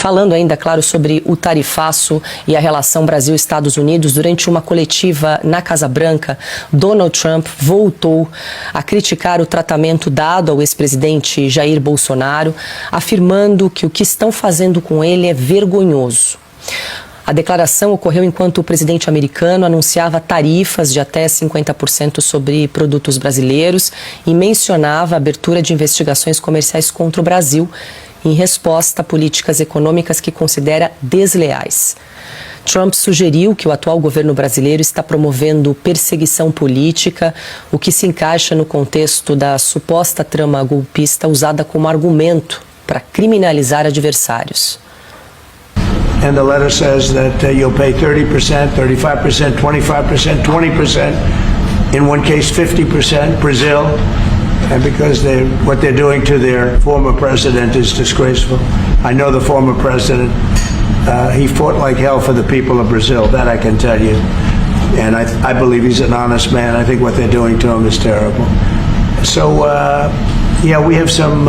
falando ainda, claro, sobre o tarifaço e a relação Brasil-Estados Unidos, durante uma coletiva na Casa Branca, Donald Trump voltou a criticar o tratamento dado ao ex-presidente Jair Bolsonaro, afirmando que o que estão fazendo com ele é vergonhoso. A declaração ocorreu enquanto o presidente americano anunciava tarifas de até 50% sobre produtos brasileiros e mencionava a abertura de investigações comerciais contra o Brasil, em resposta a políticas econômicas que considera desleais. Trump sugeriu que o atual governo brasileiro está promovendo perseguição política, o que se encaixa no contexto da suposta trama golpista usada como argumento para criminalizar adversários. And the letter says that you'll pay 30%, 35%, 25%, 20%, in one case 50%, Brazil, and because what they're doing to their former president is disgraceful. I know the former president, he fought like hell for the people of Brazil, that I can tell you. And I believe he's an honest man. I think what they're doing to him is terrible. So, yeah, we have some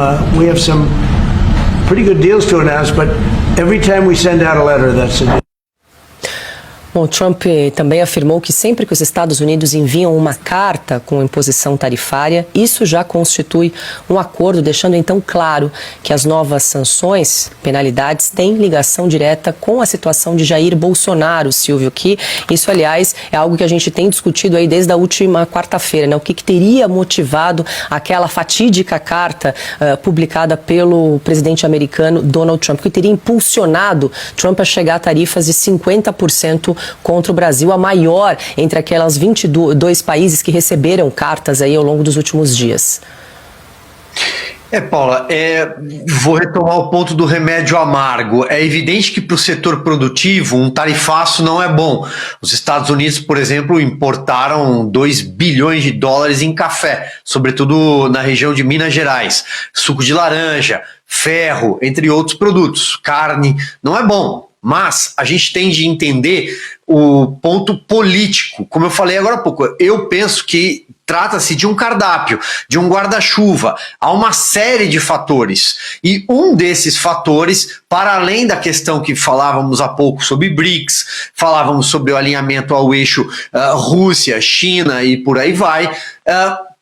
pretty good deals to announce, but every time we send out a letter, that's a deal. Bom, Trump também afirmou que sempre que os Estados Unidos enviam uma carta com imposição tarifária, isso já constitui um acordo, deixando então claro que as novas sanções, penalidades, têm ligação direta com a situação de Jair Bolsonaro, Silvio, que isso, aliás, é algo que a gente tem discutido aí desde a última quarta-feira, né? O que teria motivado aquela fatídica carta publicada pelo presidente americano Donald Trump, que teria impulsionado Trump a chegar a tarifas de 50% contra o Brasil, a maior entre aquelas 22 países que receberam cartas aí ao longo dos últimos dias. Paula, vou retomar o ponto do remédio amargo. É evidente que para o setor produtivo um tarifaço não é bom. Os Estados Unidos, por exemplo, importaram 2 bilhões de dólares em café, sobretudo na região de Minas Gerais, suco de laranja, ferro, entre outros produtos. Carne não é bom. Mas a gente tem de entender o ponto político. Como eu falei agora há pouco, eu penso que trata-se de um cardápio, de um guarda-chuva. Há uma série de fatores. E um desses fatores, para além da questão que falávamos há pouco sobre BRICS, falávamos sobre o alinhamento ao eixo Rússia, China e por aí vai,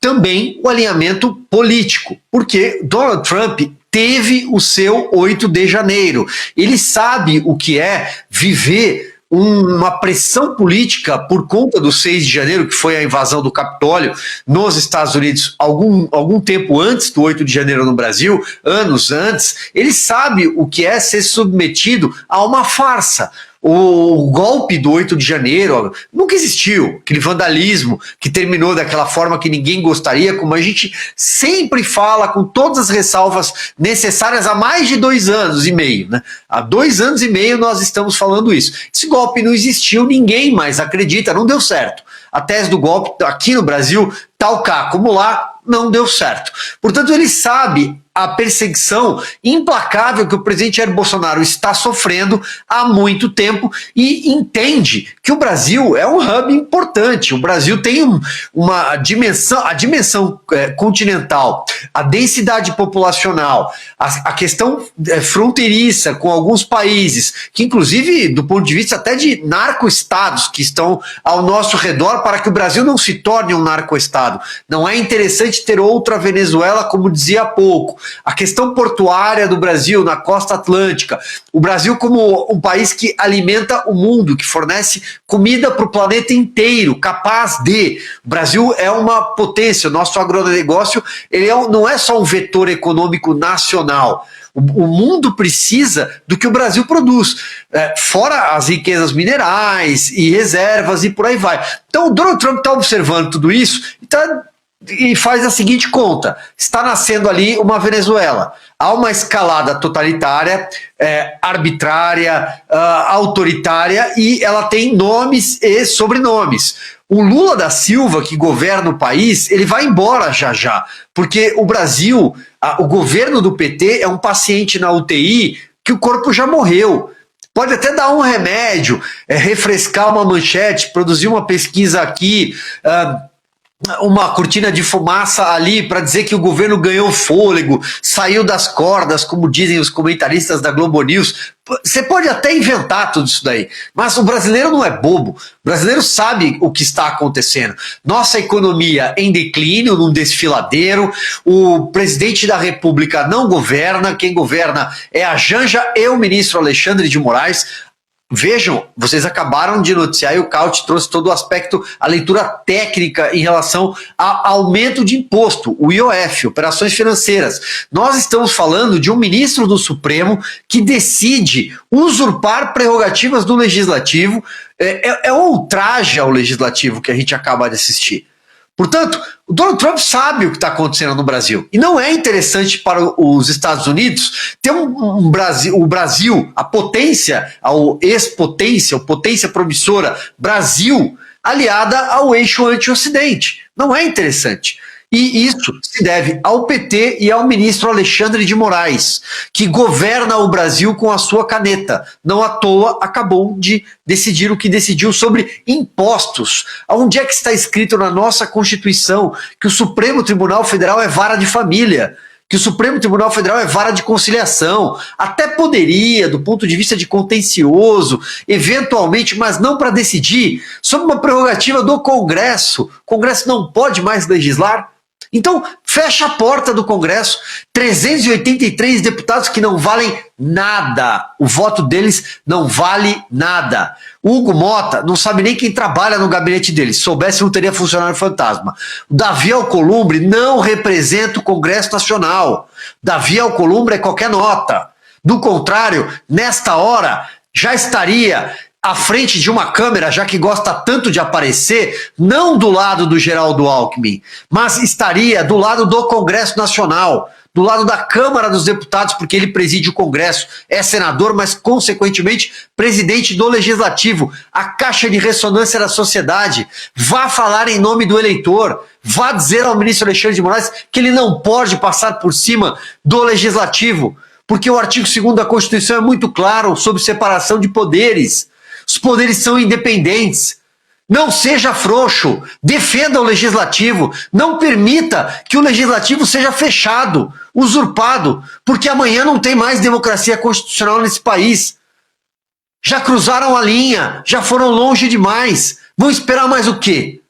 também o alinhamento político. Porque Donald Trump teve o seu 8 de janeiro. Ele sabe o que é viver uma pressão política por conta do 6 de janeiro, que foi a invasão do Capitólio nos Estados Unidos algum tempo antes do 8 de janeiro no Brasil, anos antes. Ele sabe o que é ser submetido a uma farsa. O golpe do 8 de janeiro nunca existiu, aquele vandalismo que terminou daquela forma que ninguém gostaria, como a gente sempre fala, com todas as ressalvas necessárias há mais de 2 anos e meio, né? Há 2 anos e meio nós estamos falando isso. Esse golpe não existiu, ninguém mais acredita, não deu certo. A tese do golpe aqui no Brasil, tal cá como lá, não deu certo. Portanto, ele sabe a perseguição implacável que o presidente Jair Bolsonaro está sofrendo há muito tempo e entende que o Brasil é um hub importante. O Brasil tem uma dimensão, a dimensão continental, a densidade populacional, a questão fronteiriça com alguns países, que inclusive do ponto de vista até de narco-estados que estão ao nosso redor, para que o Brasil não se torne um narco-estado. Não é interessante ter outra Venezuela, como dizia há pouco. A questão portuária do Brasil na costa atlântica, o Brasil como um país que alimenta o mundo, que fornece comida para o planeta inteiro, capaz de... O Brasil é uma potência, o nosso agronegócio ele não é só um vetor econômico nacional. O mundo precisa do que o Brasil produz, fora as riquezas minerais e reservas e por aí vai. Então o Donald Trump está observando tudo isso e faz a seguinte conta: está nascendo ali uma Venezuela. Há uma escalada totalitária, arbitrária, autoritária, e ela tem nomes e sobrenomes. O Lula da Silva, que governa o país, ele vai embora já, porque o Brasil, o governo do PT é um paciente na UTI que o corpo já morreu. Pode até dar um remédio, refrescar uma manchete, produzir uma pesquisa aqui, uma cortina de fumaça ali para dizer que o governo ganhou fôlego, saiu das cordas, como dizem os comentaristas da Globo News. Você pode até inventar tudo isso daí, mas o brasileiro não é bobo. O brasileiro sabe o que está acontecendo. Nossa economia em declínio, num desfiladeiro, o presidente da República não governa, quem governa é a Janja e o ministro Alexandre de Moraes. Vejam, vocês acabaram de noticiar e o Caute trouxe todo o aspecto, a leitura técnica em relação ao aumento de imposto, o IOF, operações financeiras. Nós estamos falando de um ministro do Supremo que decide usurpar prerrogativas do Legislativo. É um ultraje ao Legislativo que a gente acaba de assistir. Portanto, o Donald Trump sabe o que está acontecendo no Brasil. E não é interessante para os Estados Unidos ter o Brasil, a potência, a ex-potência, a potência promissora Brasil, aliada ao eixo anti-Ocidente. Não é interessante. E isso se deve ao PT e ao ministro Alexandre de Moraes, que governa o Brasil com a sua caneta. Não à toa acabou de decidir o que decidiu sobre impostos. Onde é que está escrito na nossa Constituição que o Supremo Tribunal Federal é vara de família? Que o Supremo Tribunal Federal é vara de conciliação? Até poderia, do ponto de vista de contencioso, eventualmente, mas não para decidir sobre uma prerrogativa do Congresso. O Congresso não pode mais legislar? Então, fecha a porta do Congresso, 383 deputados que não valem nada, o voto deles não vale nada. O Hugo Mota não sabe nem quem trabalha no gabinete dele, se soubesse não teria funcionário fantasma. O Davi Alcolumbre não representa o Congresso Nacional, Davi Alcolumbre é qualquer nota. Do contrário, nesta hora, já estaria à frente de uma câmera, já que gosta tanto de aparecer, não do lado do Geraldo Alckmin, mas estaria do lado do Congresso Nacional, do lado da Câmara dos Deputados, porque ele preside o Congresso, é senador, mas consequentemente presidente do Legislativo, a caixa de ressonância da sociedade. Vá falar em nome do eleitor, vá dizer ao ministro Alexandre de Moraes que ele não pode passar por cima do Legislativo, porque o artigo 2º da Constituição é muito claro sobre separação de poderes. Os poderes são independentes. Não seja frouxo, defenda o Legislativo, não permita que o Legislativo seja fechado, usurpado, porque amanhã não tem mais democracia constitucional nesse país. Já cruzaram a linha, já foram longe demais. Vão esperar mais o quê?